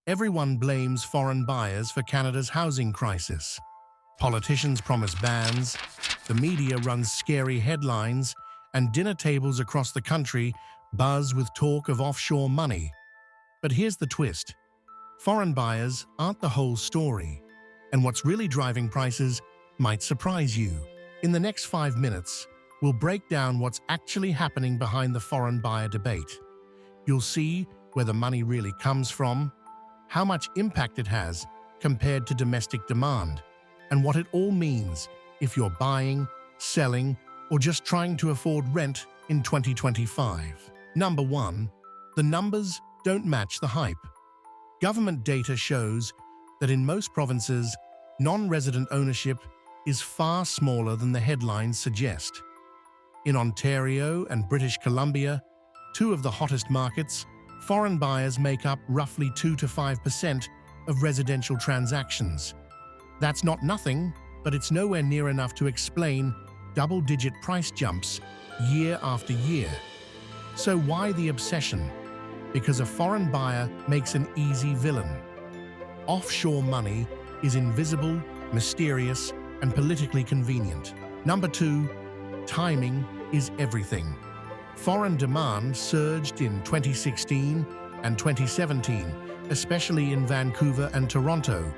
Everyone blames foreign buyers for Canada's housing crisis. Politicians promise bans, the media runs scary headlines, and dinner tables across the country buzz with talk of offshore money. But here's the twist. Foreign buyers aren't the whole story, and what's really driving prices might surprise you. In the next 5 minutes, we'll break down what's actually happening behind the foreign buyer debate. You'll see where the money really comes from, how much impact it has compared to domestic demand, and what it all means if you're buying, selling, or just trying to afford rent in 2025. Number 1. The numbers don't match the hype. Government data shows that in most provinces, non-resident ownership is far smaller than the headlines suggest. In Ontario and British Columbia, two of the hottest markets, foreign buyers make up roughly 2 to 5% of residential transactions. That's not nothing, but it's nowhere near enough to explain double-digit price jumps year after year. So why the obsession? Because a foreign buyer makes an easy villain. Offshore money is invisible, mysterious, and politically convenient. Number 2, timing is everything. Foreign demand surged in 2016 and 2017, especially in Vancouver and Toronto,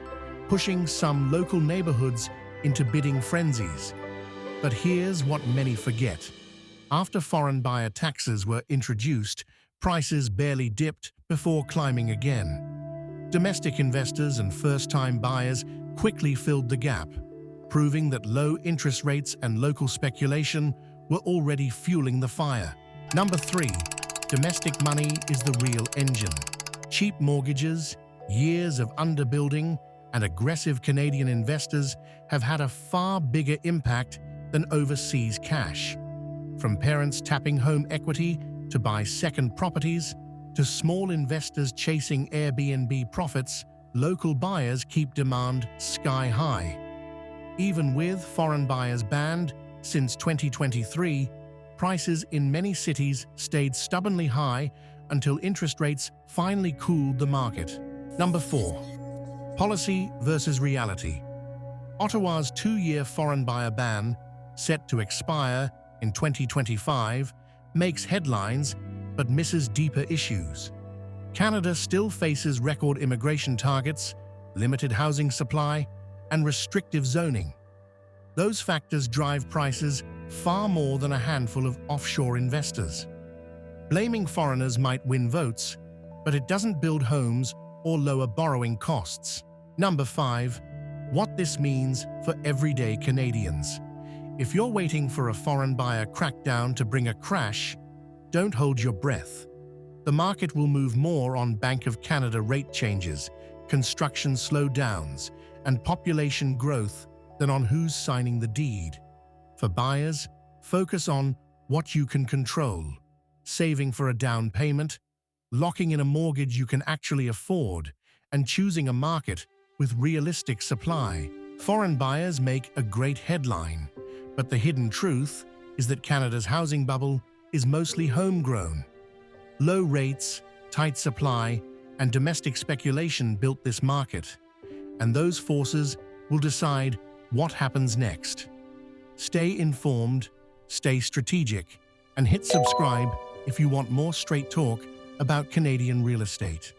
pushing some local neighborhoods into bidding frenzies. But here's what many forget. After foreign buyer taxes were introduced, prices barely dipped before climbing again. Domestic investors and first-time buyers quickly filled the gap, proving that low interest rates and local speculation were already fueling the fire. Number 3. Domestic money is the real engine. Cheap mortgages, years of underbuilding, and aggressive Canadian investors have had a far bigger impact than overseas cash. From parents tapping home equity to buy second properties, to small investors chasing Airbnb profits, local buyers keep demand sky high. Even with foreign buyers banned since 2023, prices in many cities stayed stubbornly high until interest rates finally cooled the market. Number 4. Policy versus reality. Ottawa's 2-year foreign buyer ban, set to expire in 2025, makes headlines but misses deeper issues. Canada still faces record immigration targets, limited housing supply, and restrictive zoning. Those factors drive prices far more than a handful of offshore investors. Blaming foreigners might win votes, but it doesn't build homes or lower borrowing costs. Number 5. What this means for everyday Canadians. If you're waiting for a foreign buyer crackdown to bring a crash, don't hold your breath. The market will move more on Bank of Canada rate changes, construction slowdowns, and population growth than on who's signing the deed. For buyers, focus on what you can control: saving for a down payment, locking in a mortgage you can actually afford, and choosing a market with realistic supply. Foreign buyers make a great headline, but the hidden truth is that Canada's housing bubble is mostly homegrown. Low rates, tight supply, and domestic speculation built this market, and those forces will decide what happens next. Stay informed, stay strategic, and hit subscribe if you want more straight talk about Canadian real estate.